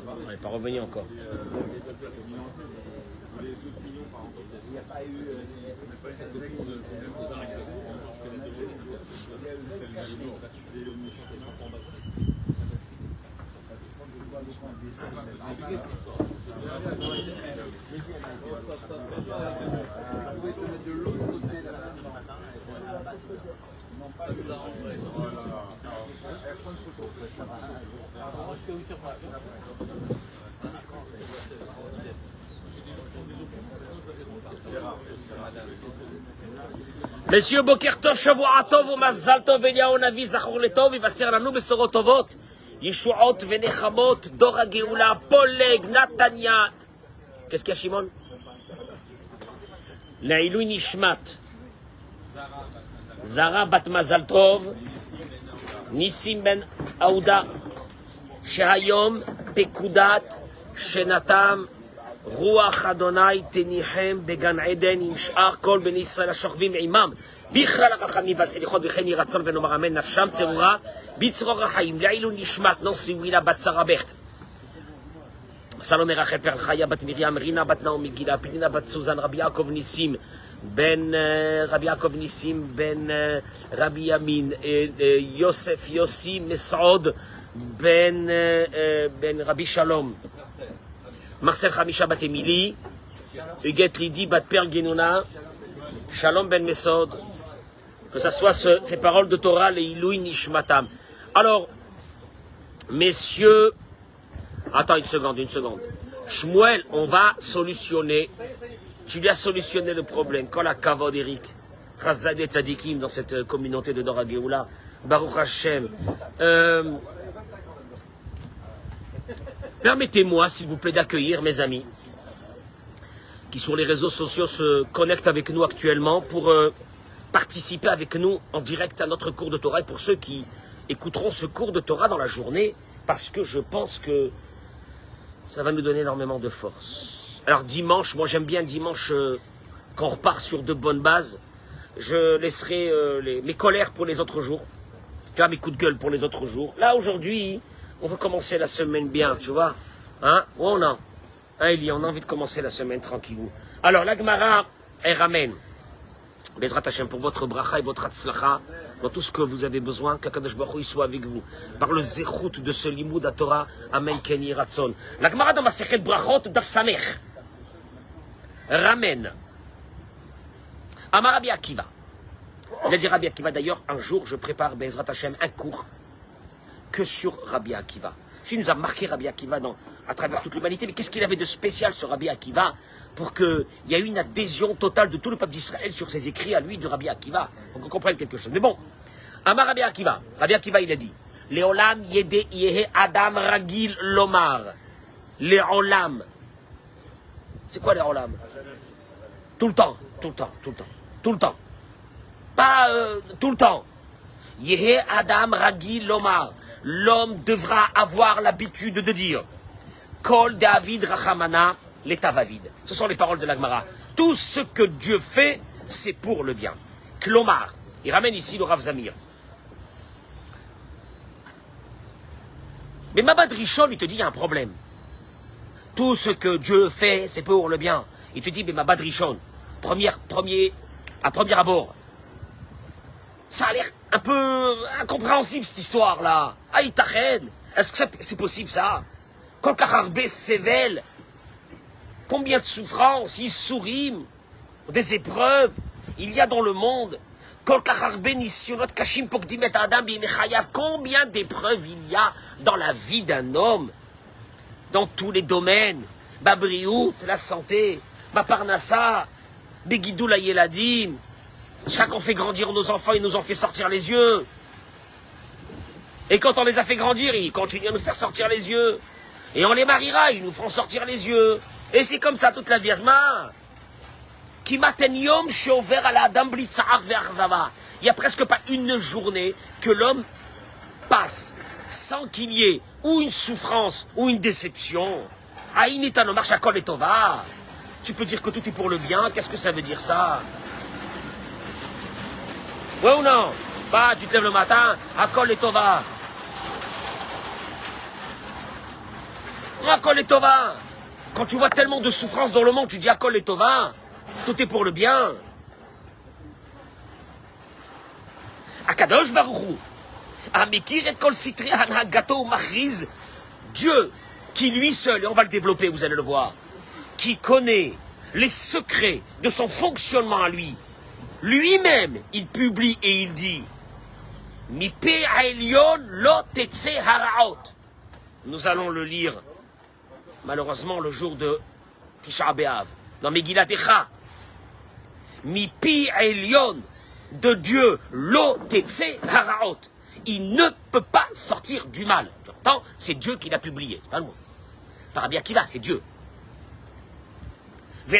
On n'est pas revenu encore. Messieurs, Boker Tov, Shavua Tov, Mazal Tov, Eliyahu Navi, Zachor Letov, Yvaser Lanu Besorot Tovot, Yeshuot, Venechamot, Dora Geoula, Poleg, Natania. Qu'est-ce qu'il y a, Shimon? Lailou Nishmat, Zara Bat Mazal Tov, Nissim Ben Aouda, Shehayom, Pekudat, Shenatam, רוח אדוני תניחם בגן עדן עם שאר כל בני ישראל השוכבים עמם בכלל החכמים והסליחות וכן יהי רצון ונאמר אמן נפשם צרורה בצרור החיים לעילוי נשמת נוסי ווילה בת שרה בכט סלומי רחל פרל חיה בת מרים רינה בת נעמי גילה פנינה בת סוזן רבי יעקב ניסים בן רבי ימין יוסף יוסי מסעוד בן רבי שלום Marcel Khamisha Bat Emili, Huguette Lydie Bat Perl Genouna, Shalom Ben Mesod, que ce soit ces paroles de Torah, les Ilouï Nishmatam. Alors, messieurs, attends une seconde. Shmuel, on va solutionner, tu lui as solutionné le problème. Quand la kavod Eric, Chazad et Tzadikim dans cette communauté de Dora Geoula, Baruch Hashem, permettez-moi, s'il vous plaît, d'accueillir mes amis qui, sur les réseaux sociaux, se connectent avec nous actuellement pour participer avec nous en direct à notre cours de Torah. Et pour ceux qui écouteront ce cours de Torah dans la journée, parce que je pense que ça va nous donner énormément de force. Alors dimanche, moi j'aime bien le dimanche quand on repart sur de bonnes bases. Je laisserai mes colères pour les autres jours, mes coups de gueule pour les autres jours. Là, aujourd'hui... on va commencer la semaine bien, tu vois. Hein? Oh non. Hein, Elie, on a envie de commencer la semaine tranquillou. Alors, la Gemara, elle ramène. Bezrat Hashem, pour votre bracha et votre hatzlacha, dans tout ce que vous avez besoin, qu'Akadosh Baruch Hu soit avec vous. Par le zéchout de ce limoud à Torah, Amen, Keni, Ratson. La Gemara dans ma sechet brachot, Daf Samech, ramène. Amar Rabbi Akiva. Il a dit Rabbi Akiva, d'ailleurs, un jour, je prépare, Bezrat Hashem, un cours que sur Rabbi Akiva. Il nous a marqué Rabbi Akiva à travers toute l'humanité, mais qu'est-ce qu'il avait de spécial sur Rabbi Akiva pour qu'il y ait une adhésion totale de tout le peuple d'Israël sur ses écrits à lui de Rabbi Akiva, pour qu'on comprenne quelque chose. Mais bon, Amar Rabbi Akiva, il a dit Leolam yede yehe adam ragil lomar. Leolam. C'est quoi Leolam? Tout le temps. Pas tout le temps. Yehe adam ragil lomar. L'homme devra avoir l'habitude de dire Kol David Rachamana l'Etavavid. Ce sont les paroles de la Gemara. Tout ce que Dieu fait, c'est pour le bien. Klomar. Il ramène ici le Rav Zamir. Mais Mabad Rishon, il te dit il y a un problème. Tout ce que Dieu fait, c'est pour le bien. Il te dit, mais Mabad Rishon, à premier abord. Ça a l'air un peu incompréhensible, cette histoire-là. Aïtached, est-ce que c'est possible, ça? Kol Kacharbe Sevel, combien de souffrances, Issourim, des épreuves, il y a dans le monde. Kol Kacharbe Nisyonot Kashim Pokdimet Adam Bimechayav, combien d'épreuves il y a dans la vie d'un homme, dans tous les domaines. Babriout, la santé, Maparnassa, Begidou la Yeladim. Chaque on fait grandir nos enfants, il nous en fait sortir les yeux. Et quand on les a fait grandir, ils continuent à nous faire sortir les yeux. Et on les mariera, ils nous feront sortir les yeux. Et c'est comme ça toute la vie. Il n'y a presque pas une journée que l'homme passe sans qu'il y ait ou une souffrance ou une déception. Tu peux dire que tout est pour le bien, qu'est-ce que ça veut dire ça? Ouais ou non? Bah, tu te lèves le matin, Akol et Tova. Akol et Tova. Quand tu vois tellement de souffrance dans le monde, tu dis Akol et Tova. Tout est pour le bien. Akadosh Baruch Hu. Amekir et Kol Sitri Hanagato Machriz. Dieu, qui lui seul, et on va le développer, vous allez le voir, qui connaît les secrets de son fonctionnement à lui, lui-même, il publie et il dit Mipe Aelion lo tetse haraot. Nous allons le lire, malheureusement, le jour de Tisha B'Av, dans Megillat Echa. Mipi Aelion, de Dieu, lo tetse haraot. Il ne peut pas sortir du mal. Tu entends? C'est Dieu qui l'a publié, c'est pas le mot. Par Rabbi Akiva, c'est Dieu. Il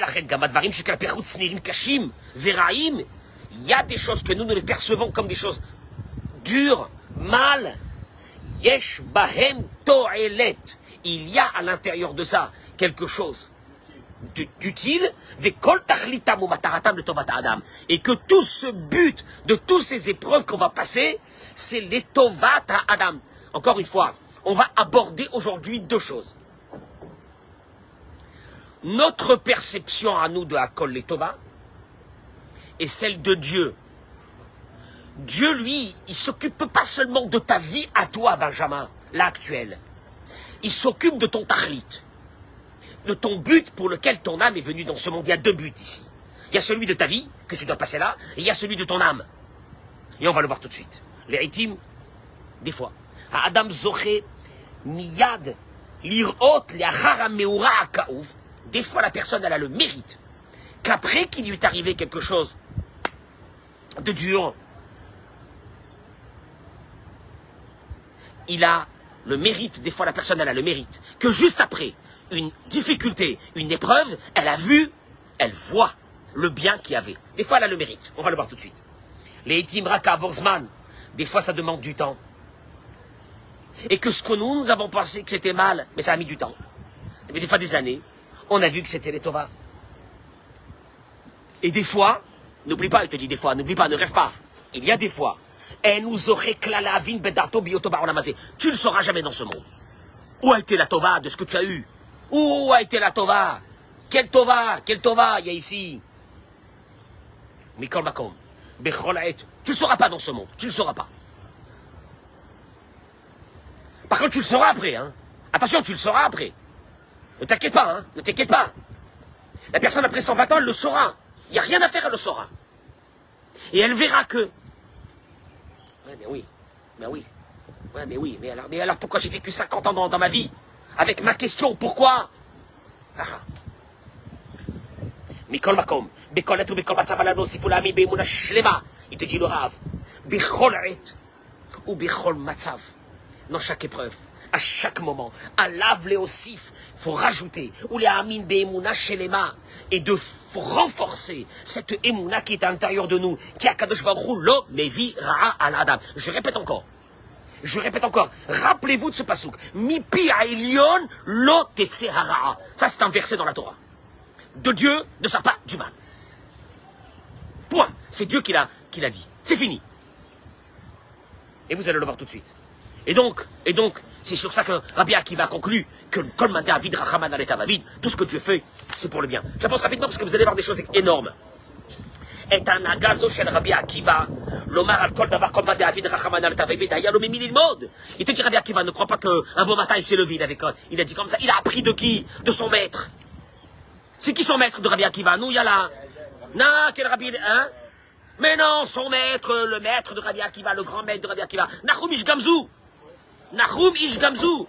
y a des choses que nous les percevons comme des choses dures, mal. Yesh bahem to'elet. Il y a à l'intérieur de ça quelque chose d'utile. Et que tout ce but de toutes ces épreuves qu'on va passer, c'est les tovat adam. Encore une fois, on va aborder aujourd'hui deux choses. Notre perception à nous de Akol Letova est celle de Dieu. Dieu, lui, il s'occupe pas seulement de ta vie à toi, Benjamin, là actuelle. Il s'occupe de ton tachlit, de ton but pour lequel ton âme est venue dans ce monde. Il y a deux buts ici. Il y a celui de ta vie, que tu dois passer là, et il y a celui de ton âme. Et on va le voir tout de suite. Les ritim, des fois. Adam zoché miyad lirot le'achar meura akaouf. Des fois, la personne, elle a le mérite qu'après qu'il lui est arrivé quelque chose de dur, il a le mérite, des fois, la personne, elle a le mérite que juste après une difficulté, une épreuve, elle a vu, elle voit le bien qu'il y avait. Des fois, elle a le mérite. On va le voir tout de suite. Les Itim Raka Vorzman, des fois, ça demande du temps. Et que ce que nous avons pensé que c'était mal, mais ça a mis du temps. Mais des fois, des années. On a vu que c'était les Tova. Et des fois, n'oublie pas, il te dit des fois, n'oublie pas, ne rêve pas. Il y a des fois. Tu ne le sauras jamais dans ce monde. Où a été la Tova de ce que tu as eu? Où a été la Tova? Quelle Tova? Quelle Tova il y a ici? Mikol Makom. Tu ne le sauras pas dans ce monde. Tu ne le sauras pas. Par contre, tu le sauras après. Hein. Attention, tu le sauras après. Ne t'inquiète pas, hein, ne t'inquiète pas. La personne après 120 ans, elle le saura. Il n'y a rien à faire, elle le saura. Et elle verra que... Ouais, mais oui, mais oui. Ouais, mais alors pourquoi j'ai vécu 50 ans dans ma vie? Avec ma question, pourquoi? Mikol Makom, Bekolet ou Bekol Matzavalano, si vous l'avez mis, Bemouna Shlema, il te dit le Rav. Bechol Et ou Bechol Matzav. Dans chaque épreuve. À chaque moment, à lave les osif, faut rajouter, ou les amin be'emouna shelema, et de renforcer cette émouna qui est à l'intérieur de nous, qui a kadosh baruch hu lo mevi ra'a al adam. Je répète encore, rappelez-vous de ce pasouk, mipi ha'ilyon lo tetse hara'a. Ça c'est un verset dans la Torah. De Dieu ne sort pas du mal. Point. C'est Dieu qui l'a dit. C'est fini. Et vous allez le voir tout de suite. Et donc, c'est sur ça que Rabbi Akiva conclut que Kol Man David Rachaman Aleta David, tout ce que Dieu fait, c'est pour le bien. J'avance rapidement parce que vous allez voir des choses énormes. Et un agazo chez Rabbi Akiva, l'Omar al Kol Davar Kol Man David Rachaman Aleta David, Hayalo Mimil Ilmod. Il te dit Rabbi Akiva, ne crois pas qu'un bon matin il s'est levé, il a dit comme ça, il a appris de qui? De son maître. C'est qui son maître de Rabbi Akiva? Nous, il y a là. Non, quel Rabbi, hein? Mais non, son maître, le maître de Rabbi Akiva, le grand maître de Rabbi Akiva, Nahum Ish Gamzu. Nahum Ish Gamzu.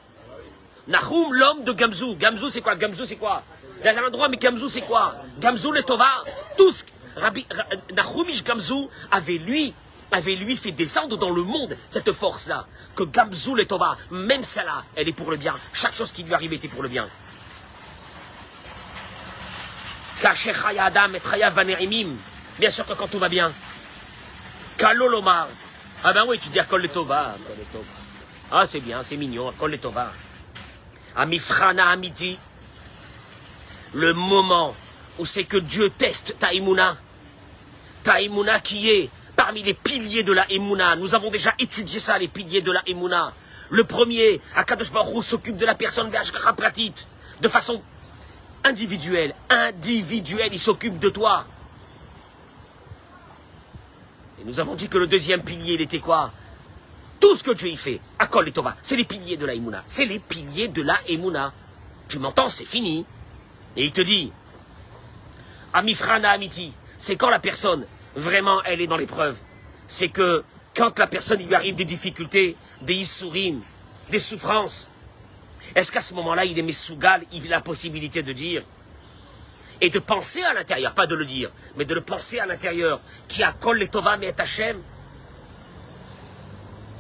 Nahum, l'homme de Gamzu. Gamzu, c'est quoi? Gamzu, c'est quoi? Il y a un endroit, mais Gamzu, c'est quoi? Gamzu, le Tova. Tous. Nahum Ish Gamzu avait lui fait descendre dans le monde cette force-là. Que Gamzu, le Tova, même celle-là, elle est pour le bien. Chaque chose qui lui arrive était pour le bien. Kacher Chaya Adam et Chaya Banerimim. Bien sûr que quand tout va bien. Kalolomar. Ah ben oui, tu dis à Kol le Tova. Ah, c'est bien, c'est mignon, Kol le Tova. Amifrana Amidi. Le moment où c'est que Dieu teste ta Emouna. Ta Emouna qui est parmi les piliers de la Emouna. Nous avons déjà étudié ça, les piliers de la Emouna. Le premier, Akadosh Baruch Hu s'occupe de la personne Ve'ashgacha pratit, de façon individuelle. Il s'occupe de toi. Et nous avons dit que le deuxième pilier, il était quoi? Tout ce que Dieu y fait, Akol et Tova, c'est les piliers de la Emouna. C'est les piliers de la Emouna. Tu m'entends, c'est fini. Et il te dit, Amifrana Amiti, c'est quand la personne, vraiment, elle est dans l'épreuve. C'est que quand la personne, il lui arrive des difficultés, des issourim, des souffrances, est-ce qu'à ce moment-là, il est Messougal, il a la possibilité de dire, et de penser à l'intérieur, pas de le dire, mais de le penser à l'intérieur, qui a Kol et Tova mais Hachem,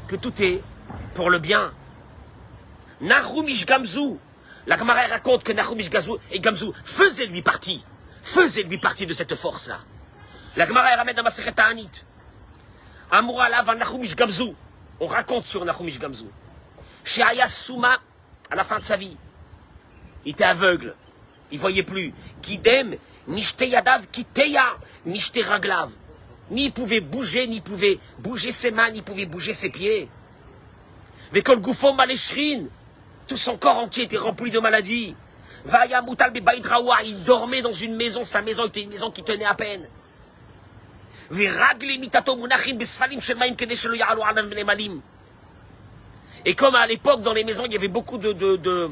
que tout est pour le bien. Nahumish Gamzou, la Gemara raconte que Nahumish Gamzou faisait lui partie de cette force-là. La Gemara ramène dans Masechet Ta'anit. Amoura Lav Nahumish Gamzou. On raconte sur Nahumish Gamzou. Sheaya Souma, à la fin de sa vie, il était aveugle, il voyait plus. Kidem, Nishte Yadav, Kiteya, Nishte Raglav. Ni il pouvait bouger, ni il pouvait bouger ses mains, ni il pouvait bouger ses pieds. Mais quand le Goufo Maleshrin, tout son corps entier était rempli de maladies. Vaya Moutal Bebaïdraoua, il dormait dans une maison, sa maison était une maison qui tenait à peine. Et comme à l'époque, dans les maisons, il y avait beaucoup de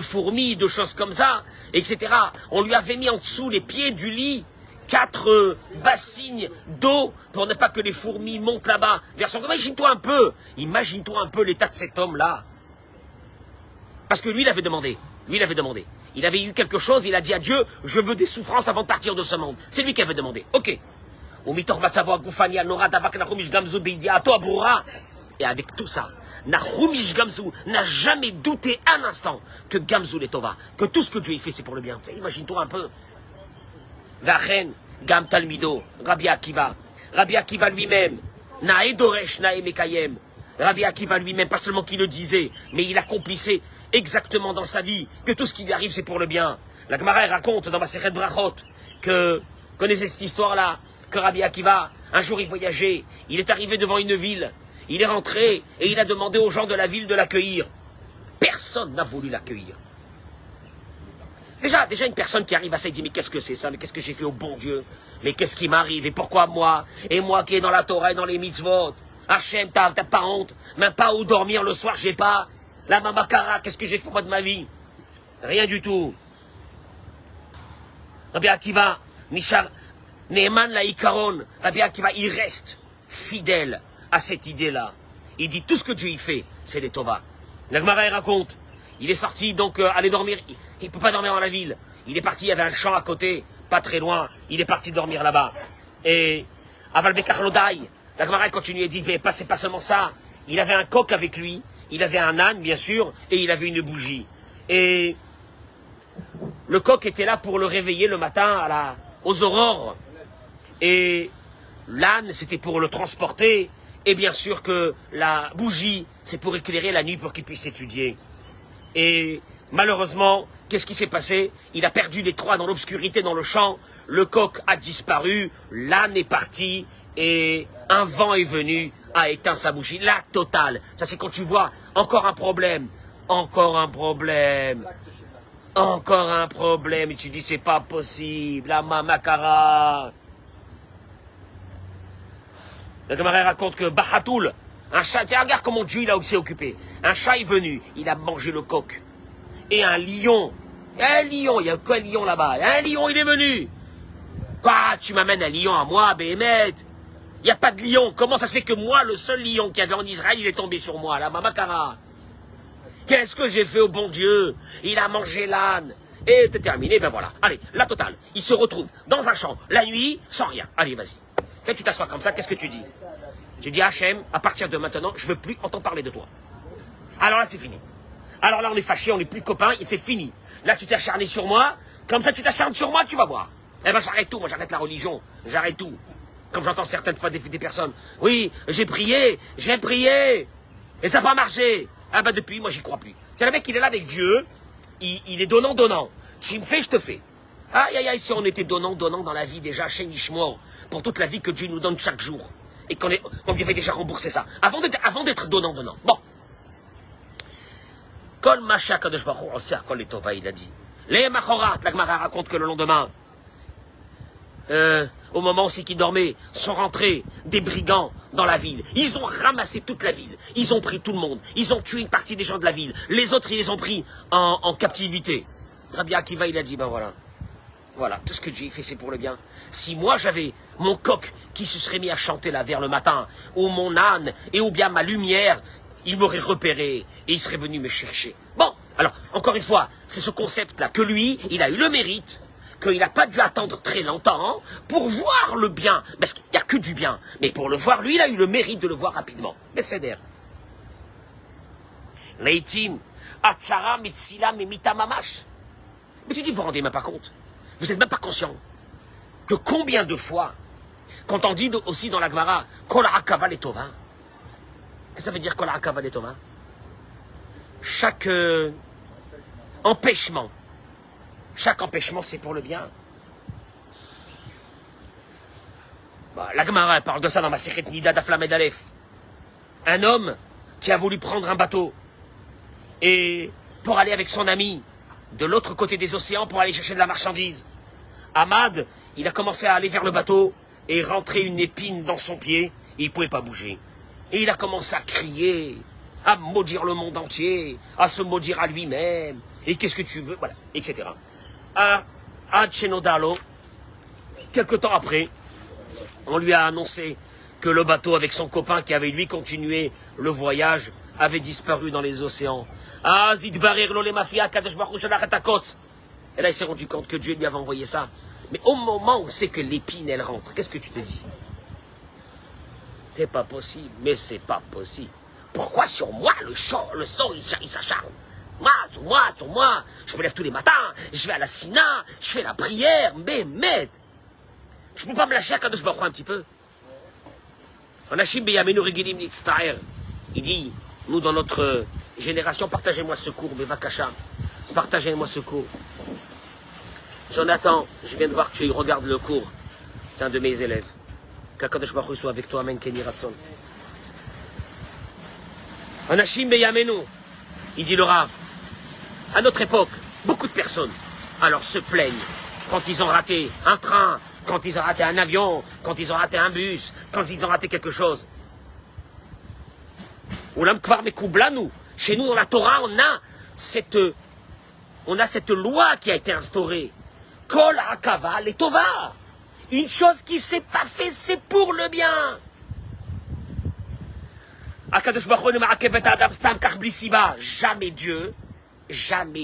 fourmis, de choses comme ça, etc. On lui avait mis en dessous les pieds du lit 4 bassines d'eau pour ne pas que les fourmis montent là-bas. Imagine-toi un peu l'état de cet homme-là. Parce que lui, il avait demandé. Il avait eu quelque chose, il a dit à Dieu, je veux des souffrances avant de partir de ce monde. C'est lui qui avait demandé. Ok. Et avec tout ça, Nahumish Gamzou n'a jamais douté un instant que Gamzou les Tova, que tout ce que Dieu y fait, c'est pour le bien. Imagine-toi un peu. Vachen, Gam Talmido, Rabbi Akiva. Rabbi Akiva lui-même, Nae Doresh, Nae Mekayem. Rabbi Akiva lui-même, pas seulement qu'il le disait, mais il accomplissait exactement dans sa vie que tout ce qui lui arrive, c'est pour le bien. La Gemara raconte dans Masechet Brachot que, connaissez cette histoire-là, que Rabbi Akiva, un jour il voyageait, il est arrivé devant une ville, il est rentré et il a demandé aux gens de la ville de l'accueillir. Personne n'a voulu l'accueillir. Déjà une personne qui arrive à ça, il dit, mais qu'est-ce que c'est ça? Mais qu'est-ce que j'ai fait au bon Dieu? Mais qu'est-ce qui m'arrive? Et pourquoi moi? Et moi qui est dans la Torah et dans les mitzvot? Hachem, t'as pas honte? Même pas où dormir le soir, j'ai pas. La mamakara, qu'est-ce que j'ai fait moi de ma vie? Rien du tout. Rabbi Akiva, Nishar, Neeman la Ikaron, Rabbi Akiva, il reste fidèle à cette idée-là. Il dit, tout ce que Dieu y fait, c'est les Tova. La Gemara raconte, il est sorti donc aller dormir, il ne peut pas dormir dans la ville. Il est parti, il y avait un champ à côté, pas très loin, il est parti dormir là-bas. Et Aval Bekar Lodai, la Gemara continue et dit, mais c'est pas seulement ça, il avait un coq avec lui, il avait un âne bien sûr, et il avait une bougie. Et le coq était là pour le réveiller le matin aux aurores. Et l'âne, c'était pour le transporter. Et bien sûr que la bougie, c'est pour éclairer la nuit pour qu'il puisse étudier. Et malheureusement, qu'est-ce qui s'est passé? Il a perdu les 3 dans l'obscurité, dans le champ. Le coq a disparu, l'âne est parti, et un vent est venu, a éteint sa bougie. La totale. Ça, c'est quand tu vois encore un problème. Et tu dis, c'est pas possible. La mamakara. La Gemara raconte que Bahatoul, un chat, tiens, regarde comment Dieu s'est occupé. Un chat est venu, il a mangé le coq. Et un lion, il y a quoi un lion là-bas? Un lion, il est venu. Quoi, tu m'amènes un lion à moi, Béhémet? Il n'y a pas de lion. Comment ça se fait que moi, le seul lion qu'il y avait en Israël, il est tombé sur moi, la mamakara? Qu'est-ce que j'ai fait au bon Dieu? Il a mangé l'âne. Et c'est terminé, ben voilà. Allez, la totale. Il se retrouve dans un champ, la nuit, sans rien. Allez, vas-y. Quand tu t'assois comme ça, qu'est-ce que tu dis? Tu dis, Hachem, à partir de maintenant, je ne veux plus entendre parler de toi. Alors là, c'est fini. Alors là, on est fâchés, on n'est plus copains, et c'est fini. Là, tu t'es acharné sur moi, comme ça, tu t'acharnes sur moi, tu vas voir. Eh ben, j'arrête tout, moi, j'arrête la religion, j'arrête tout. Comme j'entends certaines fois des personnes. Oui, j'ai prié, et ça n'a pas marché. Ah ben, depuis, moi, j'y crois plus. Tu sais, le mec, il est là avec Dieu, il est donnant. Tu me fais, je te fais. Aïe, aïe, aïe, si on était donnant dans la vie déjà, chez Nishmor, pour toute la vie que Dieu nous donne chaque jour, et qu'on lui avait déjà remboursé ça, avant d'être donnant. Bon, Kol Masha Kadosh Baruch Hu Oser Kol Letova, il a dit. Les Machorat, la Gemara raconte que le lendemain, au moment aussi qu'ils dormaient, sont rentrés des brigands dans la ville. Ils ont ramassé toute la ville. Ils ont pris tout le monde. Ils ont tué une partie des gens de la ville. Les autres, ils les ont pris en captivité. Rabbi Akiva, il a dit, ben voilà. Voilà, tout ce que Dieu fait, c'est pour le bien. Si moi, j'avais mon coq qui se serait mis à chanter là vers le matin, ou mon âne, ou bien ma lumière, il m'aurait repéré et il serait venu me chercher. Bon, alors, encore une fois, c'est ce concept-là que lui, il a eu le mérite, qu'il n'a pas dû attendre très longtemps pour voir le bien. Parce qu'il n'y a que du bien. Mais pour le voir, lui, il a eu le mérite de le voir rapidement. Mais c'est d'air. Leitim, Atsara, Mitsila, Mimita Mamash. Mais tu dis, vous vous rendez même pas compte. Vous n'êtes même pas conscient que combien de fois, quand on dit aussi dans la Gemara, Kol Hakava Letova, qu'est-ce que ça veut dire Kol Hakava Letova? Chaque empêchement, c'est pour le bien. Bah, la Gemara parle de ça dans ma Sechet Nida d'Aflamed Aleph. Un homme qui a voulu prendre un bateau et pour aller avec son ami de l'autre côté des océans pour aller chercher de la marchandise. Ahmad, il a commencé à aller vers le bateau et rentrer une épine dans son pied et il ne pouvait pas bouger. Et il a commencé à crier, à maudire le monde entier, à se maudire à lui-même. Et qu'est-ce que tu veux, voilà, etc. À Chenodalo, quelque temps après, on lui a annoncé que le bateau avec son copain qui avait lui continué le voyage avait disparu dans les océans. Ah, Zidbarir Lole Mafia, Kadosh Baruch Hu Shalach et Akot. Et là, il s'est rendu compte que Dieu lui avait envoyé ça. Mais au moment où c'est que l'épine, elle rentre, qu'est-ce que tu te dis? C'est pas possible, mais c'est pas possible. Pourquoi sur moi, le sang, il s'acharne? Sur moi, je me lève tous les matins, je vais à la Sina, je fais la prière, mais, je peux pas me lâcher à Kadosh Baruch Hu un petit peu? Anashim beyamenu regilim nitztaer. Il dit, nous dans notre génération, partagez-moi ce cours, Bevakasha. Partagez-moi ce cours. Jonathan, je viens de voir que tu regardes le cours. C'est un de mes élèves. Qu'Akadosh Baruch Hu soit avec toi, Amen, Kenny Ratson. Anashim beyamenu. Il dit le Rav. À notre époque, beaucoup de personnes alors se plaignent quand ils ont raté un train, quand ils ont raté un avion, quand ils ont raté un bus, quand ils ont raté quelque chose. Chez nous, dans la Torah, on a cette loi qui a été instaurée. Kol Hakava Letova. Une chose qui ne s'est pas faite, c'est pour le bien. Akadosh Baruch Hu ne ma'akev et adam stam kach bli siba. Jamais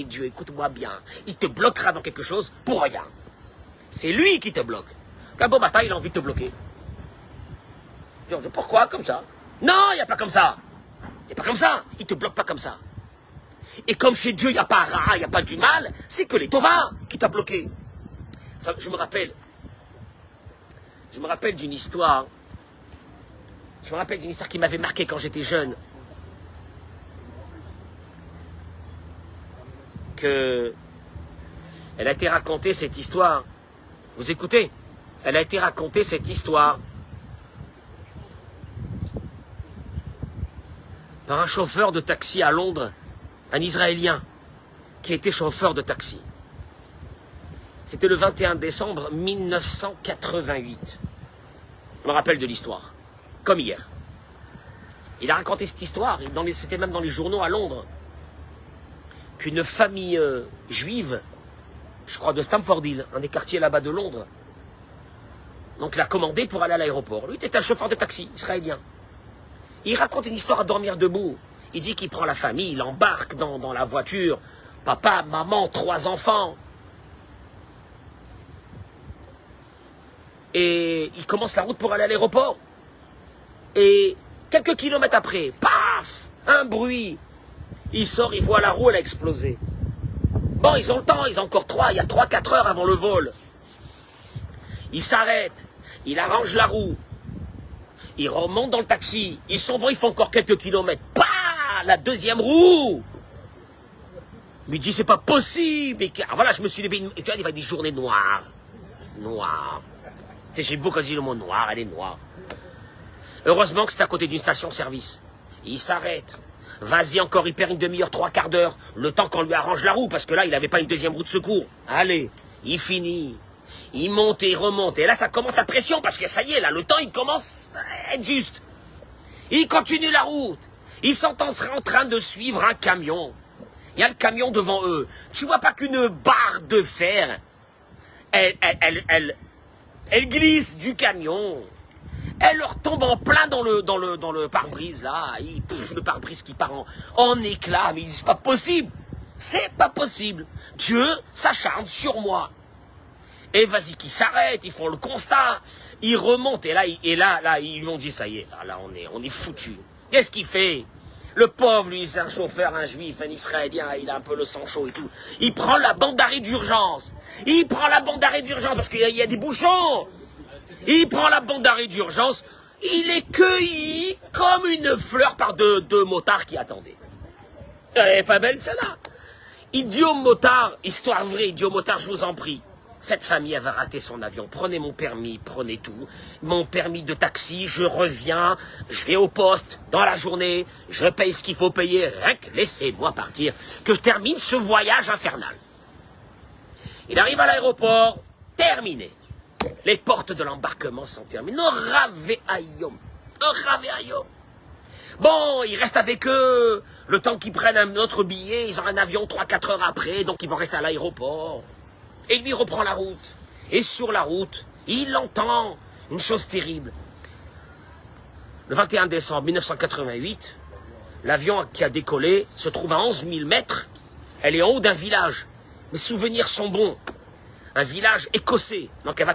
Dieu, écoute-moi bien, il te bloquera dans quelque chose pour rien. C'est lui qui te bloque. Qu'un beau matin, il a envie de te bloquer. Georges, pourquoi comme ça? Non, il n'y a pas comme ça. Il n'y a pas comme ça. Il ne te bloque pas comme ça. Et comme chez Dieu, il n'y a pas Ra, il n'y a pas du mal, c'est que les Tova qui t'a bloqué. Ça, je me rappelle d'une histoire. Je me rappelle d'une histoire qui m'avait marqué quand j'étais jeune. Elle a été racontée cette histoire. Vous écoutez? Elle a été racontée cette histoire par un chauffeur de taxi à Londres, un Israélien qui était chauffeur de taxi. C'était le 21 décembre 1988. Je me rappelle de l'histoire, comme hier. Il a raconté cette histoire, c'était même dans les journaux à Londres, qu'une famille juive, je crois de Stamford Hill, un des quartiers là-bas de Londres, donc l'a commandé pour aller à l'aéroport. Lui était un chauffeur de taxi israélien. Il raconte une histoire à dormir debout. Il dit qu'il prend la famille, il embarque dans la voiture, papa, maman, 3 enfants. Et il commence la route pour aller à l'aéroport. Et quelques kilomètres après, paf, un bruit. Il sort, il voit la roue, elle a explosé. Bon, ils ont le temps, ils ont encore il y a 3-4 heures avant le vol. Il s'arrête, il arrange la roue. Il remonte dans le taxi, ils s'en vont, ils font encore quelques kilomètres. Pah, la deuxième roue. Mais il dit, c'est pas possible. Et voilà, je me suis levé, et tu vois, il y avait des journées noires. Noires. J'ai beau quand je dis le mot noir, elle est noire. Heureusement que c'est à côté d'une station-service. Il s'arrête. Vas-y encore, il perd une demi-heure, 3/4 d'heure, le temps qu'on lui arrange la roue, parce que là, il n'avait pas une deuxième roue de secours. Allez, il finit. Il monte et il remonte. Et là, ça commence la pression, parce que ça y est, là, le temps, il commence à être juste. Il continue la route. Ils sont en train de suivre un camion. Il y a le camion devant eux. Tu vois pas qu'une barre de fer, elle glisse du camion. Elle leur tombe en plein dans le pare-brise, là. Le pare-brise qui part en éclats. Mais ils disent, c'est pas possible. C'est pas possible. Dieu s'acharne sur moi. Et vas-y, qu'ils s'arrêtent, ils font le constat. Ils remontent. Et là, ils lui ont dit, ça y est, là on est foutu. Qu'est-ce qu'il fait? Le pauvre, lui, c'est un chauffeur, un juif, un israélien, il a un peu le sang chaud et tout. Il prend la bande d'arrêt d'urgence. Il prend la bande d'arrêt d'urgence parce qu'il y a des bouchons. Il prend la bande d'arrêt d'urgence. Il est cueilli comme une fleur par deux motards qui attendaient. Elle est pas belle, celle-là. Il dit au motard, histoire vraie, il dit au motard, je vous en prie. Cette famille, elle va rater son avion. Prenez mon permis, prenez tout. Mon permis de taxi, je reviens, je vais au poste dans la journée, je paye ce qu'il faut payer. Rien que laissez-moi partir, que je termine ce voyage infernal. Il arrive à l'aéroport, terminé. Les portes de l'embarquement sont terminées. Oh, ravéaillom. Oh, ravéaillom. Bon, il reste avec eux. Le temps qu'ils prennent un autre billet, ils ont un avion 3-4 heures après, donc ils vont rester à l'aéroport. Et lui reprend la route. Et sur la route, il entend une chose terrible. Le 21 décembre 1988, l'avion qui a décollé se trouve à 11 000 mètres. Elle est en haut d'un village. Mes souvenirs sont bons. Un village écossais. Donc elle va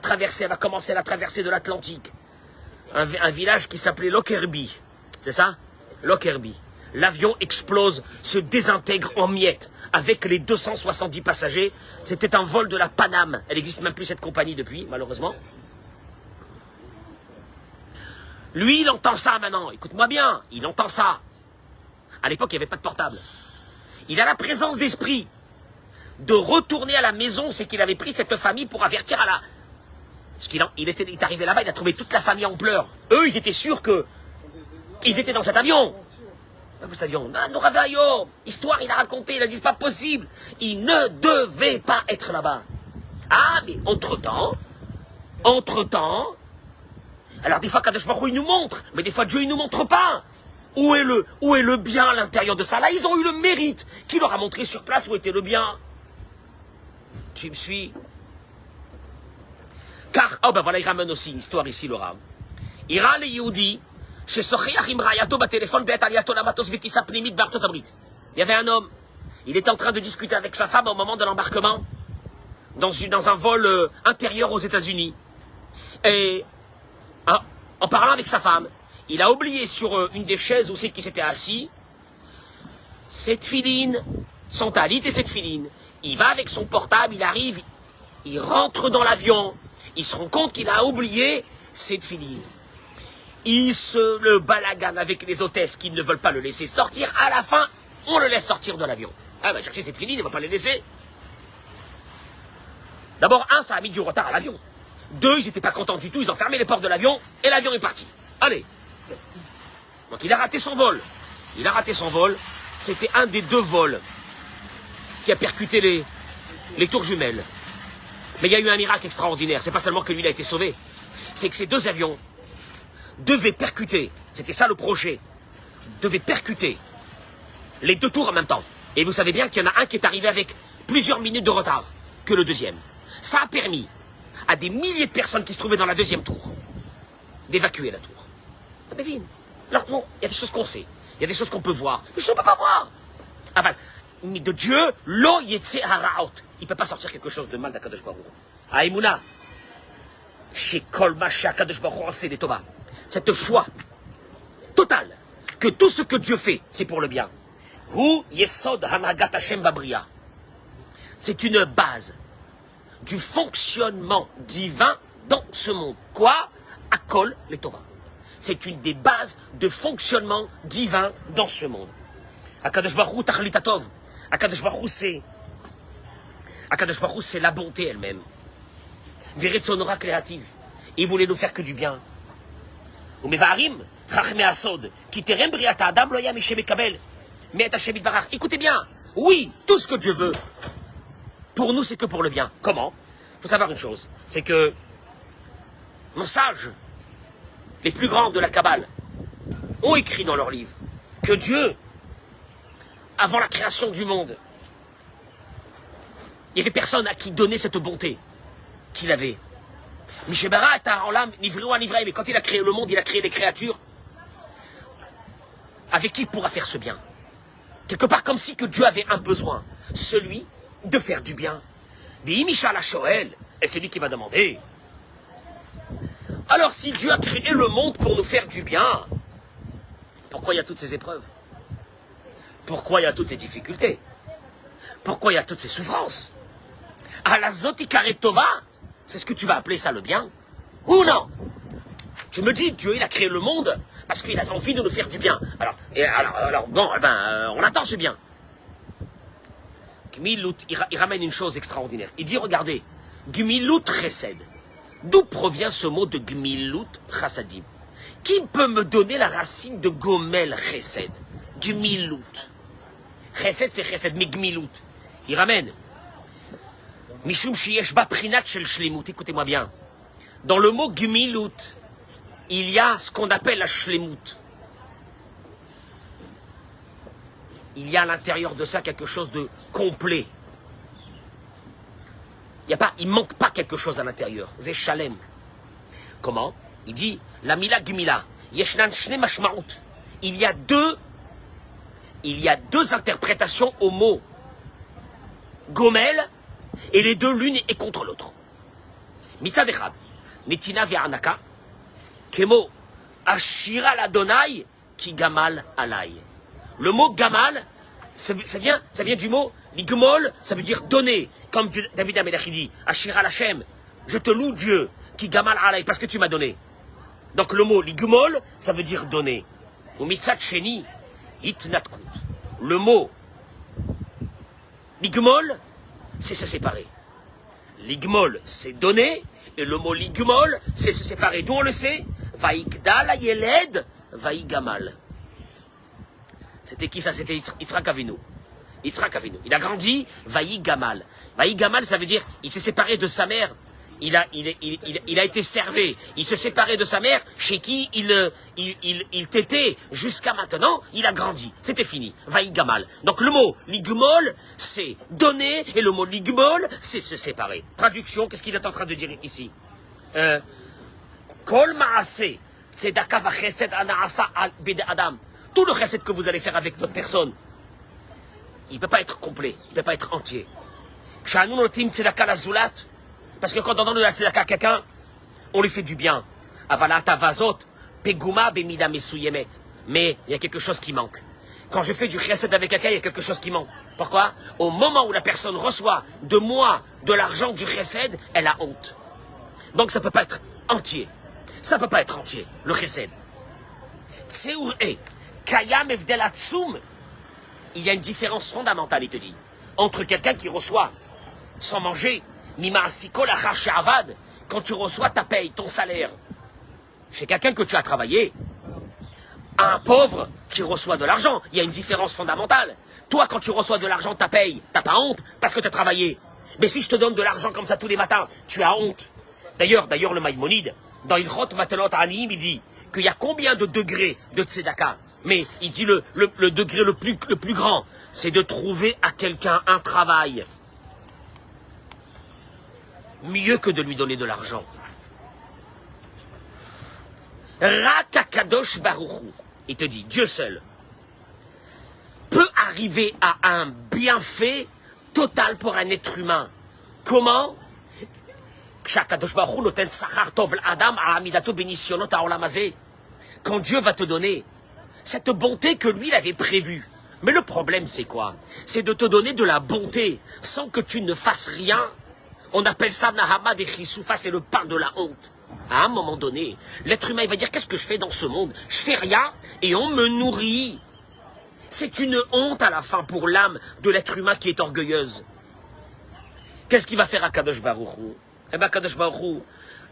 commencer la traversée de l'Atlantique. Un village qui s'appelait Lockerbie. C'est ça? Lockerbie. L'avion explose, se désintègre en miettes avec les 270 passagers. C'était un vol de la Paname. Elle n'existe même plus, cette compagnie, depuis, malheureusement. Lui, il entend ça maintenant. Écoute-moi bien, il entend ça. À l'époque, il n'y avait pas de portable. Il a la présence d'esprit de retourner à la maison. C'est qu'il avait pris cette famille pour avertir à la... Parce qu'il est arrivé là-bas, il a trouvé toute la famille en pleurs. Eux, ils étaient sûrs que... Ils étaient dans cet avion. Cet avion, nous réveillons. Histoire, il a raconté, il a dit, c'est pas possible. Il ne devait pas être là-bas. Ah, mais entre-temps, alors des fois, Kadosh Baruch Hu, il nous montre, mais des fois, Dieu, il nous montre pas. Où est le bien à l'intérieur de ça? Là, ils ont eu le mérite qui leur a montré sur place où était le bien. Tu me suis? Car, oh ben voilà, il ramène aussi une histoire ici, le Rav. Il râle les Yehudi. Il y avait un homme, il était en train de discuter avec sa femme au moment de l'embarquement dans un vol intérieur aux États-Unis. Et en parlant avec sa femme, il a oublié sur une des chaises où c'est qu'il s'était assis cette filine, son talit et cette filine. Il va avec son portable, il arrive, il rentre dans l'avion, il se rend compte qu'il a oublié cette filine. Il le balagane avec les hôtesses qui ne veulent pas le laisser sortir. À la fin, on le laisse sortir de l'avion. Ah, va chercher cette filine, il ne va pas les laisser. D'abord, ça a mis du retard à l'avion. 2, ils n'étaient pas contents du tout, ils ont fermé les portes de l'avion, et l'avion est parti. Allez. Donc il a raté son vol. C'était un des 2 vols qui a percuté les tours jumelles. Mais il y a eu un miracle extraordinaire. C'est pas seulement que lui, il a été sauvé. C'est que ces 2 avions devait percuter, c'était ça le projet, devait percuter les 2 tours en même temps. Et vous savez bien qu'il y en a un qui est arrivé avec plusieurs minutes de retard que le deuxième. Ça a permis à des milliers de personnes qui se trouvaient dans la 2e tour d'évacuer la tour. Ah ben alors bon, il y a des choses qu'on sait, il y a des choses qu'on peut voir, mais je ne peux pas voir. Enfin, mais de Dieu, lo yetse haraot. Il ne peut pas sortir quelque chose de mal d'Akadosh Baruch Hu. Ah, Emouna, chez Kol Masha Akadosh Baruch Hu, c'est des Toba. Cette foi totale que tout ce que Dieu fait, c'est pour le bien. Hu Yesod Hanagat Hashem Babria. C'est une base du fonctionnement divin dans ce monde. Quoi? Akol les Torah. C'est une des bases de fonctionnement divin dans ce monde. Akadosh Baruch Hu Tachlit Hatov. Akadosh Baruch Hu, c'est la bonté elle-même. Veretzonora créative. Il voulait nous faire que du bien. Umevarim, Chachmei Asod, qui terem briata adam lo yam mekabel. Mais Hashem Yitbarach, écoutez bien, oui, tout ce que Dieu veut, pour nous, c'est que pour le bien. Comment? Il faut savoir une chose, c'est que nos sages, les plus grands de la Kabbale, ont écrit dans leurs livres que Dieu, avant la création du monde, il n'y avait personne à qui donner cette bonté qu'il avait. Mishebara est en l'âme, nivréo à nivraï, mais quand il a créé le monde, il a créé les créatures avec qui il pourra faire ce bien. Quelque part comme si que Dieu avait un besoin, celui de faire du bien. Vimisha la Shoel, et c'est lui qui va demander. Alors si Dieu a créé le monde pour nous faire du bien, pourquoi il y a toutes ces épreuves? Pourquoi il y a toutes ces difficultés? Pourquoi il y a toutes ces souffrances? À la Zotikareptova, c'est ce que tu vas appeler ça le bien? Ou non? Tu me dis, Dieu, il a créé le monde parce qu'il a envie de nous faire du bien. Alors bon, on attend ce bien. Gmilut, il ramène une chose extraordinaire. Il dit, regardez, Gmilut Chesed. D'où provient ce mot de Gmilut Chassadim? Qui peut me donner la racine de Gomel Chesed? Gmilut. Chesed, c'est Chesed, mais Gmilut. Il ramène. Mishum Shiyesh Ba Prinat Shel Shlemut. Écoutez-moi bien. Dans le mot Gmilut, il y a ce qu'on appelle la Shlemut. Il y a à l'intérieur de ça quelque chose de complet. Il manque pas quelque chose à l'intérieur. C'est Shalem. Comment? Il dit, la Mila Gmila, Yeshnan Shne Mashmaut. Il y a deux interprétations au mot Gomel, et les deux, l'une est contre l'autre. Mitzad Echad, Netina Ve'anaka, Kemo, Ashira l'Adonai, Ki Gamal Alay. Le mot Gamal, ça vient du mot Ligmol, ça veut dire donner. Comme David Amelech dit, Ashira l'Hachem, je te loue Dieu, Ki Gamal Alay, parce que tu m'as donné. Donc le mot Ligmol, ça veut dire donner. Ou Mitzad Sheni, Hitnatkut. Le mot Ligmol, c'est se séparer. Ligmol, c'est donner, et le mot ligmol, c'est se séparer. D'où on le sait? Vaïgdal ayeled, vaïgamal. C'était qui ça? C'était Yitzhak Avinu. Yitzhak Avinu. Il a grandi, vaïgamal. Vaïgamal, ça veut dire, il s'est séparé de sa mère. Il a été servé. Il se séparait de sa mère, chez qui il tétait jusqu'à maintenant. Il a grandi. C'était fini. Vaïgamal. Donc le mot ligmol, c'est donner, et le mot ligmol, c'est se séparer. Traduction, qu'est-ce qu'il est en train de dire ici? Kol ma'ase, tzedaka v'chesed ana'asa al bid adam. Tout le chesed que vous allez faire avec notre personne, il ne peut pas être complet, il ne peut pas être entier. Kshanu notim tzedaka lazulat. Parce que quand on donne la tzedaka à quelqu'un, on lui fait du bien. Avalata vazot, peguma bemida mesuyemet. Mais il y a quelque chose qui manque. Quand je fais du chesed avec quelqu'un, il y a quelque chose qui manque. Pourquoi? Au moment où la personne reçoit de moi de l'argent du chesed, elle a honte. Donc ça ne peut pas être entier. Ça ne peut pas être entier, le chesed. Tseur e, kayam evdel atsum. Il y a une différence fondamentale, il te dit, entre quelqu'un qui reçoit sans manger, quand tu reçois ta paye, ton salaire, chez quelqu'un que tu as travaillé, un pauvre qui reçoit de l'argent, il y a une différence fondamentale. Toi, quand tu reçois de l'argent, ta paye, t'as pas honte parce que tu as travaillé. Mais si je te donne de l'argent comme ça tous les matins, tu as honte. D'ailleurs, le Maïmonide, dans Ilchot Matelot Aniyim, il dit qu'il y a combien de degrés de tzedaka. Mais il dit le degré le plus grand, c'est de trouver à quelqu'un un travail mieux que de lui donner de l'argent. Rak Kadosh Baruchu, il te dit, Dieu seul peut arriver à un bienfait total pour un être humain. Comment? Quand Dieu va te donner cette bonté que lui il avait prévue. Mais le problème c'est quoi? C'est de te donner de la bonté sans que tu ne fasses rien. On appelle ça Nahama de Chisoufa, c'est le pain de la honte. À un moment donné, l'être humain il va dire, qu'est-ce que je fais dans ce monde? Je fais rien et on me nourrit. C'est une honte à la fin pour l'âme de l'être humain qui est orgueilleuse. Qu'est-ce qu'il va faire à Kadosh Baruch Hu? Eh bien Kadosh Baruch Hu,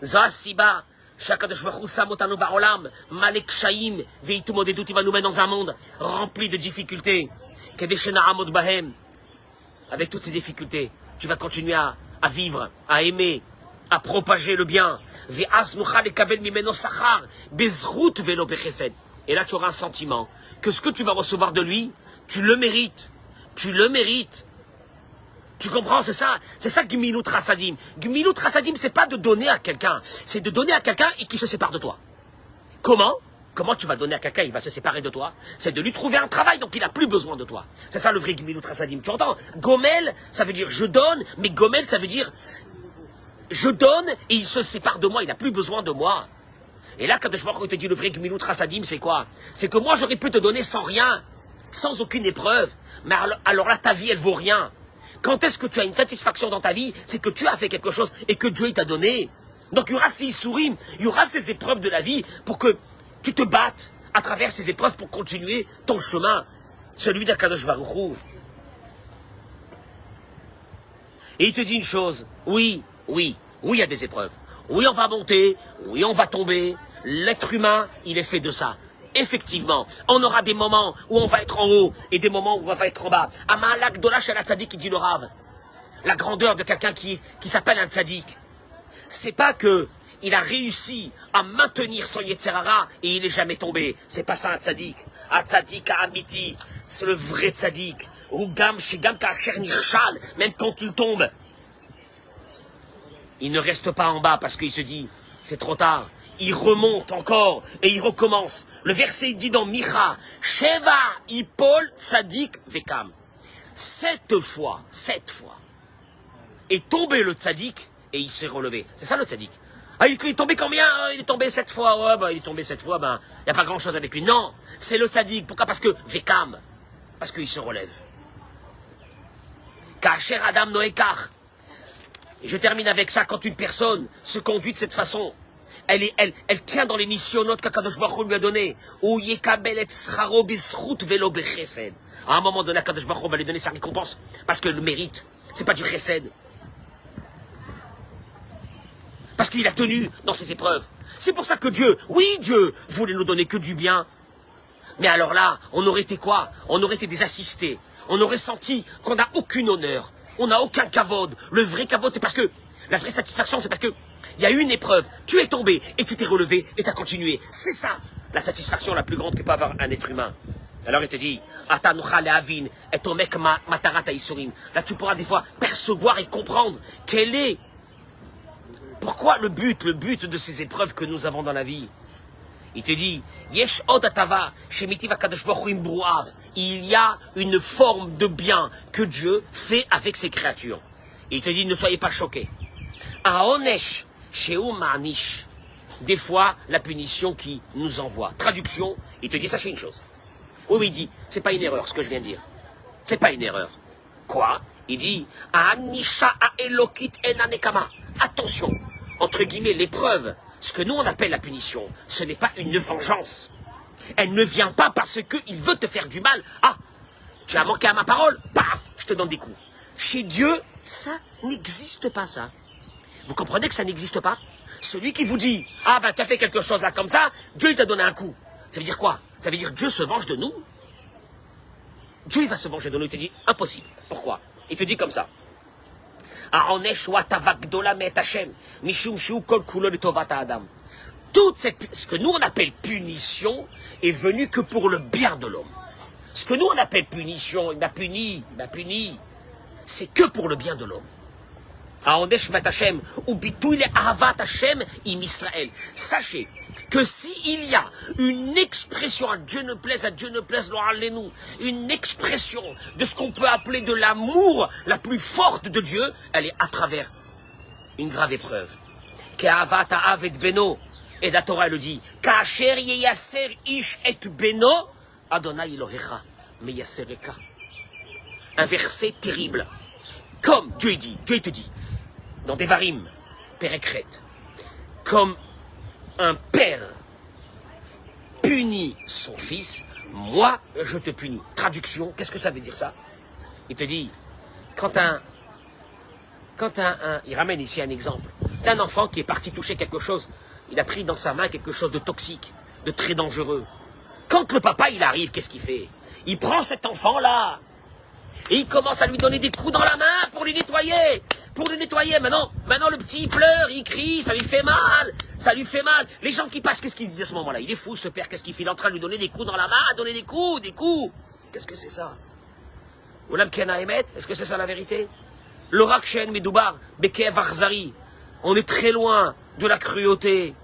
Zasiba, Shakadosh Baruch Hu samotanu ba'olam, malek shaim, veitumodedut, il va nous mettre dans un monde rempli de difficultés. Kedeshena Amod Bahem, avec toutes ces difficultés, tu vas continuer à vivre, à aimer, à propager le bien. Ve'as nuchal lekabel mimeno sachar, bezrut velo bechesed. Et là, tu auras un sentiment que ce que tu vas recevoir de lui, tu le mérites. Tu le mérites. Tu comprends, c'est ça Gmilut Chassadim. Gmilut Chassadim, c'est pas de donner à quelqu'un, c'est de donner à quelqu'un et qu'il se sépare de toi. Comment tu vas donner à quelqu'un, il va se séparer de toi? C'est de lui trouver un travail, donc il n'a plus besoin de toi. C'est ça le vrai Gmilut Chassadim. Tu entends? Gomel, ça veut dire je donne, mais Gomel, ça veut dire je donne et il se sépare de moi, il n'a plus besoin de moi. Et là, quand je te dis le vrai Gmilut Chassadim, c'est quoi? C'est que moi, j'aurais pu te donner sans rien, sans aucune épreuve. Mais alors là, ta vie, elle vaut rien. Quand est-ce que tu as une satisfaction dans ta vie? C'est que tu as fait quelque chose et que Dieu t'a donné. Donc il y aura ces issourim, il y aura ces épreuves de la vie pour que tu te battes à travers ces épreuves pour continuer ton chemin, celui d'Akadosh Baruch Hu. Et il te dit une chose, oui, il y a des épreuves. Oui, on va monter, oui, on va tomber. L'être humain, il est fait de ça. Effectivement, on aura des moments où on va être en haut et des moments où on va être en bas. Amalak Dolash al Tzadik, qui dit le Rav. La grandeur de quelqu'un qui s'appelle un Tzadik. C'est pas que il a réussi à maintenir son Yetzerara et il n'est jamais tombé. C'est pas ça un Tzadik. Un Tzadik à Amiti, c'est le vrai Tzadik. Ou Gam Shigam Kacher Nirchal, même quand il tombe. Il ne reste pas en bas parce qu'il se dit, c'est trop tard. Il remonte encore et il recommence. Le verset il dit dans Micha, Sheva Ipol Tzadik Vekam. 7 fois, est tombé le Tzadik et il s'est relevé. C'est ça le Tzadik. Ah, il est tombé combien? Il est tombé 7 fois. Ouais, il est tombé 7 fois, il n'y a pas grand chose avec lui. Non, c'est le Tzadik. Pourquoi? Parce que Vekam. Parce qu'il se relève. Kacher Adam Noekar. Et je termine avec ça, quand une personne se conduit de cette façon, elle tient dans les missionnotes qu'Akadosh Baruch Hu lui a donné. Ou yekabel et tzraro bisrout velo bechesed. À un moment donné, Akadosh Baruch Hu va lui donner sa récompense. Parce que le mérite, c'est pas du chesed. Parce qu'il a tenu dans ses épreuves. C'est pour ça que Dieu voulait nous donner que du bien. Mais alors là, on aurait été quoi? On aurait été des assistés. On aurait senti qu'on n'a aucune honneur. On n'a aucun kavod. Le vrai kavod, c'est parce que, la vraie satisfaction, c'est parce que, il y a eu une épreuve, tu es tombé, et tu t'es relevé, et tu as continué. C'est ça, la satisfaction la plus grande que peut avoir un être humain. Alors il te dit, là tu pourras des fois percevoir et comprendre quel est, pourquoi le but de ces épreuves que nous avons dans la vie. Il te dit, il y a une forme de bien que Dieu fait avec ses créatures. Il te dit, ne soyez pas choqués. Des fois, la punition qui nous envoie. Traduction, il te dit, sachez une chose. Oui, il dit, c'est pas une erreur ce que je viens de dire. C'est pas une erreur. Quoi? Il dit, attention, entre guillemets, l'épreuve. Ce que nous on appelle la punition, ce n'est pas une vengeance. Elle ne vient pas parce qu'il veut te faire du mal. Ah, tu as manqué à ma parole, paf, je te donne des coups. Chez Dieu, ça n'existe pas ça. Vous comprenez que ça n'existe pas? Celui qui vous dit, ah ben tu as fait quelque chose là comme ça, Dieu il t'a donné un coup. Ça veut dire quoi? Ça veut dire Dieu se venge de nous? Dieu il va se venger de nous, il te dit, impossible. Pourquoi? Il te dit comme ça. Toute ce que nous on appelle punition est venu que pour le bien de l'homme. Ce que nous on appelle punition, il m'a puni, c'est que pour le bien de l'homme. Sachez que s'il y a une expression, à Dieu ne plaise, une expression de ce qu'on peut appeler de l'amour la plus forte de Dieu, elle est à travers une grave épreuve. Et la Torah le dit, un verset terrible. Comme Dieu te dit, dans Devarim, Pérekret, comme un père punit son fils, moi je te punis. Traduction, qu'est-ce que ça veut dire ça? Il te dit, il ramène ici un exemple d'un enfant qui est parti toucher quelque chose, il a pris dans sa main quelque chose de toxique, de très dangereux. Quand le papa il arrive, qu'est-ce qu'il fait? Il prend cet enfant-là, et il commence à lui donner des coups dans la main pour lui nettoyer. Pour lui nettoyer. Maintenant le petit, il pleure, il crie, ça lui fait mal. Ça lui fait mal. Les gens qui passent, qu'est-ce qu'ils disent à ce moment-là? Il est fou, ce père, qu'est-ce qu'il fait? Il est en train de lui donner des coups dans la main, donner des coups. Qu'est-ce que c'est ça? Oulam Kena Emet, est-ce que c'est ça la vérité? L'orak Shen Medoubar, Bekev Arzari. On est très loin de la cruauté.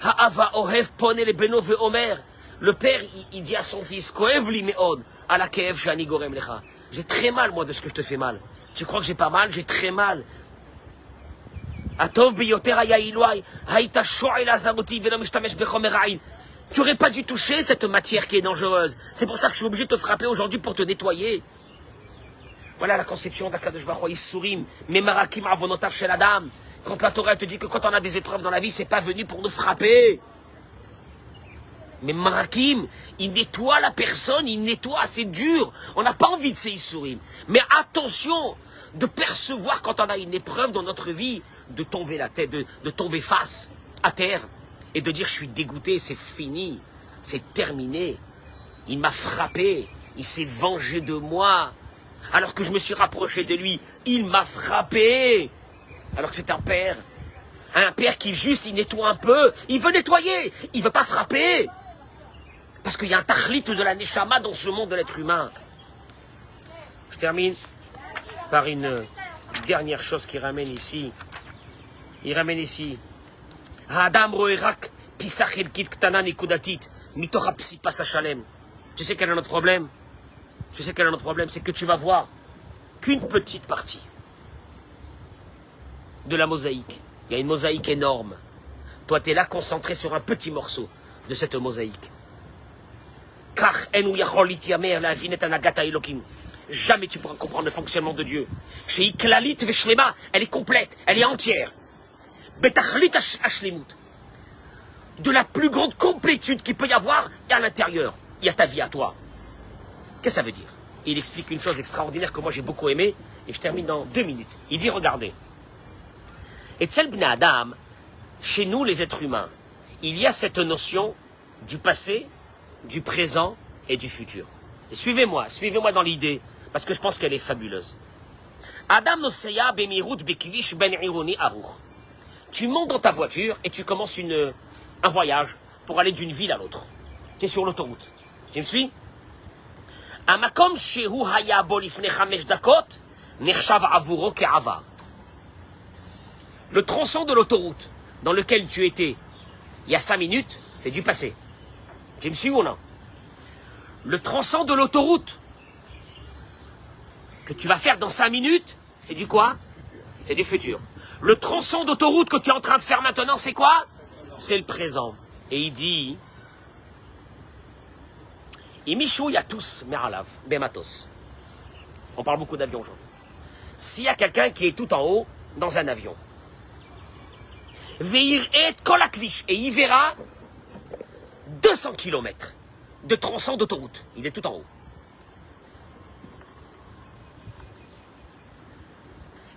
Ha'ava Ohev Pone le Beno ve Omer. Le père, il dit à son fils, Koev li meod, ala keev shani gorem lecha. J'ai très mal, moi, de ce que je te fais mal. Tu crois que j'ai pas mal? J'ai très mal. Atov biyoter haya iloai, haïta sho'el azamoti velo mishtamesh bechomer ha'in. Tu aurais pas dû toucher cette matière qui est dangereuse. C'est pour ça que je suis obligé de te frapper aujourd'hui pour te nettoyer. Voilà la conception d'Akadosh Baruch Hu, Isurim, Memarakim avonotav shel Adam. Quand la Torah te dit que quand on a des épreuves dans la vie, c'est pas venu pour nous frapper. Mais Marakim, il nettoie la personne, il nettoie, c'est dur. On n'a pas envie de ces Isurim. Mais attention de percevoir quand on a une épreuve dans notre vie, de tomber la tête, de tomber face à terre et de dire je suis dégoûté, c'est fini, c'est terminé. Il m'a frappé, il s'est vengé de moi. Alors que je me suis rapproché de lui, il m'a frappé. Alors que c'est un père qui juste, il nettoie un peu, il veut nettoyer, il veut pas frapper. Parce qu'il y a un tachlit de la neshama dans ce monde de l'être humain. Je termine par une dernière chose qu'il ramène ici. Il ramène ici. Adam roerak pisachelkit ktana nikudatit mitocha psipas hachalem. Tu sais quel est notre problème? Tu sais quel est notre problème? C'est que tu vas voir qu'une petite partie de la mosaïque. Il y a une mosaïque énorme. Toi, tu es là concentré sur un petit morceau de cette mosaïque. Car jamais tu pourras comprendre le fonctionnement de Dieu. Chez Iklalit Veshlema, elle est complète, elle est entière. Betachlit Ashlemut. De la plus grande complétude qu'il peut y avoir, et à l'intérieur, il y a ta vie à toi. Qu'est-ce que ça veut dire? Il explique une chose extraordinaire que moi j'ai beaucoup aimé, et je termine dans 2 minutes. Il dit, regardez. Et Tzel Bnei Adam, chez nous les êtres humains, il y a cette notion du passé, du présent et du futur. Et suivez-moi dans l'idée, parce que je pense qu'elle est fabuleuse. Adam noseya bemirut bekivish ben ironi aruch. Tu montes dans ta voiture et tu commences un voyage pour aller d'une ville à l'autre. Tu es sur l'autoroute. Tu me suis? Amakom shehu haya bo lifnei 5 dakot nechshav avuro ke'avar. Le tronçon de l'autoroute dans lequel tu étais il y a 5 minutes, c'est du passé. Tu me suis ou non? Le tronçon de l'autoroute que tu vas faire dans 5 minutes, c'est du quoi? C'est du futur. Le tronçon d'autoroute que tu es en train de faire maintenant, c'est quoi? C'est le présent. Et il dit, Imishou yatus meralav bematos. On parle beaucoup d'avions aujourd'hui. S'il y a quelqu'un qui est tout en haut dans un avion, Veir et kolakvish, et il verra 200 km de tronçon d'autoroute. Il est tout en haut.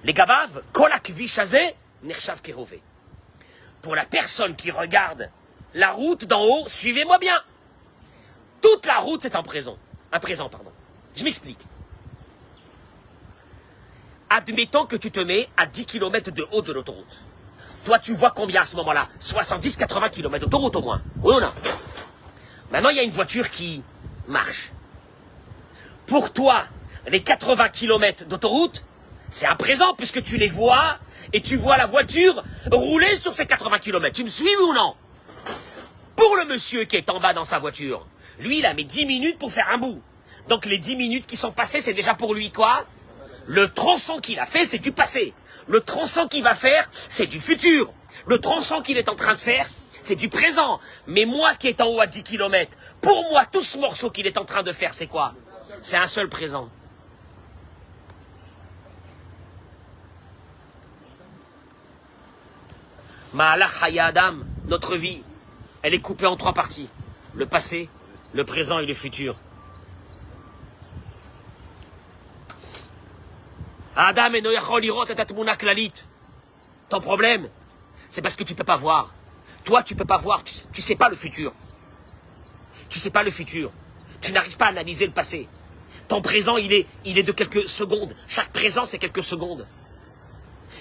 Les gabav, kolakvish azé, nershav kerove. Pour la personne qui regarde la route d'en haut, suivez-moi bien. Toute la route, c'est en présent. Un présent, pardon. Je m'explique. Admettons que tu te mets à 10 km de haut de l'autoroute. Toi, tu vois combien à ce moment-là? 70-80 km d'autoroute au moins. Oui ou non? Maintenant, il y a une voiture qui marche. Pour toi, les 80 km d'autoroute, c'est un présent puisque tu les vois et tu vois la voiture rouler sur ces 80 km. Tu me suis ou non? Pour le monsieur qui est en bas dans sa voiture, lui, il a mis 10 minutes pour faire un bout. Donc les 10 minutes qui sont passées, c'est déjà pour lui quoi? Le tronçon qu'il a fait, c'est du passé. Le tronçon qu'il va faire, c'est du futur. Le tronçon qu'il est en train de faire, c'est du présent. Mais moi qui est en haut à 10 km, pour moi, tout ce morceau qu'il est en train de faire, c'est quoi? C'est un seul présent. Ma'alach Haya Adam, notre vie, elle est coupée en 3 parties. Le passé, le présent et le futur. Adam et Noyachol Irot et Tatmuna Klalit. Ton problème, c'est parce que tu ne peux pas voir. Toi, tu ne peux pas voir, tu sais pas le futur. Tu sais pas le futur. Tu n'arrives pas à analyser le passé. Ton présent, il est de quelques secondes. Chaque présent, c'est quelques secondes.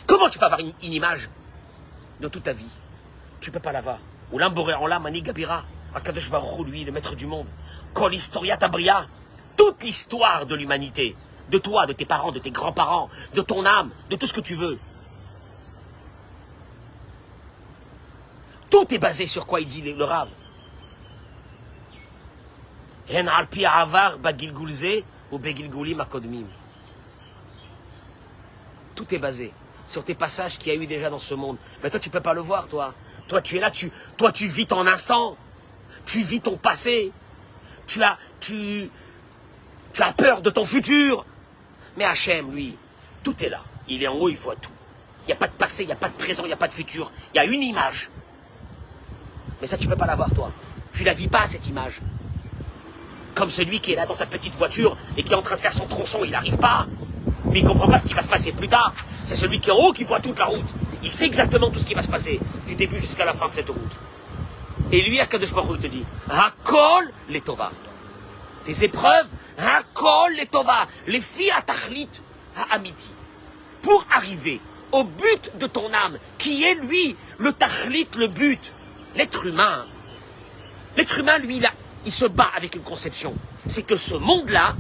Comment tu peux avoir une image de toute ta vie? Tu peux pas l'avoir. Ou l'amboré en l'âme, Mani Gabira, Akadosh Baruch Hu, lui, le maître du monde. Kol Historia Tabria, toute l'histoire de l'humanité, de toi, de tes parents, de tes grands-parents, de ton âme, de tout ce que tu veux. Tout est basé sur quoi il dit le Rav. En alpi avar bagilgulze ou begilgulim akodmim. Tout est basé sur tes passages qu'il y a eu déjà dans ce monde. Mais toi, tu ne peux pas le voir, toi. Toi, tu es là, toi, tu vis ton instant. Tu vis ton passé. Tu as peur de ton futur. Mais Hachem, lui, tout est là. Il est en haut, il voit tout. Il n'y a pas de passé, il n'y a pas de présent, il n'y a pas de futur. Il y a une image. Mais ça, tu ne peux pas l'avoir, toi. Tu ne la vis pas, cette image. Comme celui qui est là dans sa petite voiture et qui est en train de faire son tronçon, il n'arrive pas. Mais il ne comprend pas ce qui va se passer plus tard. C'est celui qui est en haut qui voit toute la route. Il sait exactement tout ce qui va se passer, du début jusqu'à la fin de cette route. Et lui, Akadosh Baruch Hu, te dit, Hakol les Tova. Tes épreuves, Hakol les Tova. Les filles à Tachlit, à Amiti. Pour arriver au but de ton âme, qui est lui, le Tachlit, le but. L'être humain, lui, il se bat avec une conception. C'est que ce monde-là,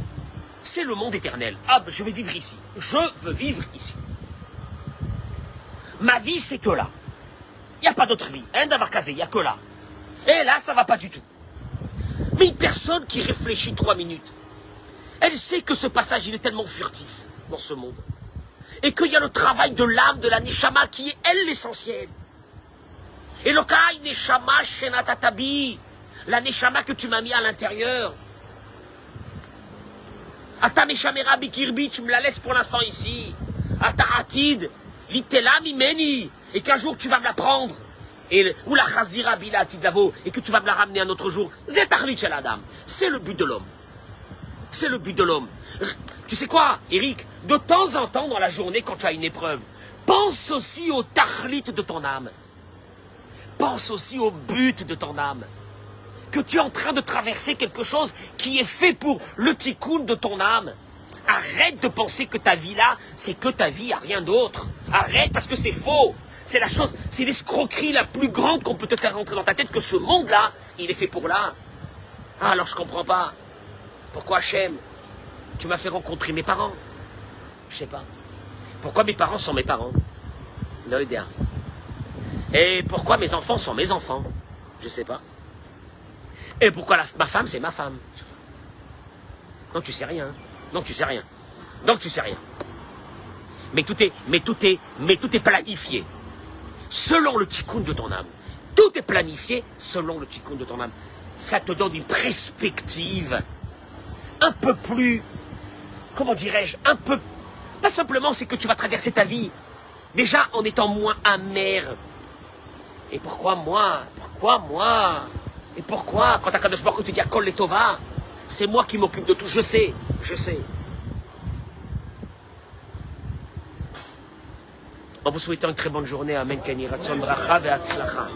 c'est le monde éternel. Ah, ben, je vais vivre ici. Je veux vivre ici. Ma vie, c'est que là. Il n'y a pas d'autre vie. Rien d'avoir casé, il n'y a que là. Et là, ça ne va pas du tout. Mais une personne qui réfléchit 3 minutes, elle sait que ce passage, il est tellement furtif dans ce monde. Et qu'il y a le travail de l'âme, de la neshama, qui est, elle, l'essentiel. Et le kai neshama shenatatabi, la neshama que tu m'as mis à l'intérieur. Ata meshamera bikirbi, tu me la laisses pour l'instant ici. Ata atid, litela mimeni, et qu'un jour tu vas me la prendre. Ou la chazira bila atidavo, et que tu vas me la ramener un autre jour. Zetarlit shel adam. C'est le but de l'homme. C'est le but de l'homme. Tu sais quoi, Eric? De temps en temps dans la journée, quand tu as une épreuve, pense aussi au tachlit de ton âme. Pense aussi au but de ton âme. Que tu es en train de traverser quelque chose qui est fait pour le tikkun de ton âme. Arrête de penser que ta vie là, c'est que ta vie, il n'y a rien d'autre. Arrête parce que c'est faux. C'est la chose, c'est l'escroquerie la plus grande qu'on peut te faire rentrer dans ta tête, que ce monde-là, il est fait pour là. Ah, alors je comprends pas. Pourquoi Hachem, tu m'as fait rencontrer mes parents? Je sais pas. Pourquoi mes parents sont mes parents? L'idée. Et pourquoi mes enfants sont mes enfants? Je sais pas. Et pourquoi ma femme, c'est ma femme? Donc tu sais rien. Donc tu sais rien. Donc tu sais rien. Mais tout est planifié. Selon le tikkun de ton âme. Tout est planifié selon le tikkun de ton âme. Ça te donne une perspective un peu plus, comment dirais-je, un peu, pas simplement c'est que tu vas traverser ta vie, déjà en étant moins amer. Et pourquoi moi? Pourquoi moi? Et pourquoi, quand Akadosh Baruch Hu te dit Akol les Tova, c'est moi qui m'occupe de tout, je sais. En vous souhaitant une très bonne journée, Amen, Keni, Ratson, Bracha, Ve'atzlacha.